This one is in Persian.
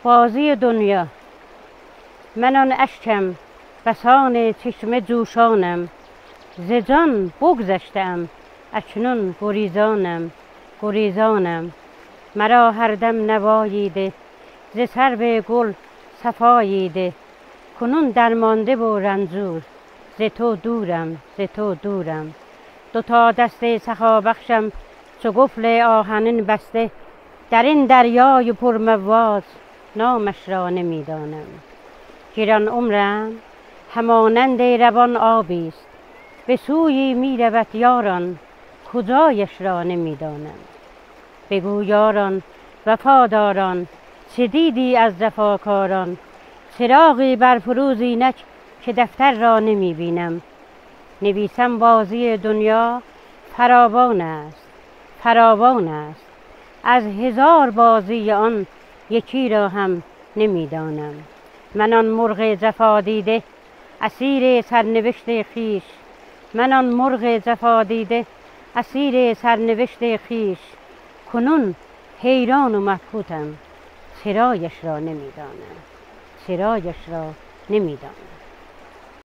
بازی دنیا. من آن اشکم بسان چشمه جوشانم، ز جان بگذشتم اکنون گریزانم. مرا هر دم نوایی ده، ز سرو گل صفایی ده. کنون درمانده و رنجور، ز تو دورم. دوتا دست سخابخشم چو قفل آهنین بسته، در این دریای پرمواج نامش را نمیدانم. گران عمرم همانند روان آبی است، به سویی میرود یاران کجایش را نمیدانم. بگو یاران وفاداران چه دیدی از جفاکاران، چراغی برفروز اینک که دفتر را نمیبینم. نویسم بازی دنیا فراوان است، از 1000 بازی آن یکی را هم نمیدانم. من آن مرغ جفا دیده اسیر سرنوشت خویش، کنون حیران و مبهوتم چرایش را نمیدانم.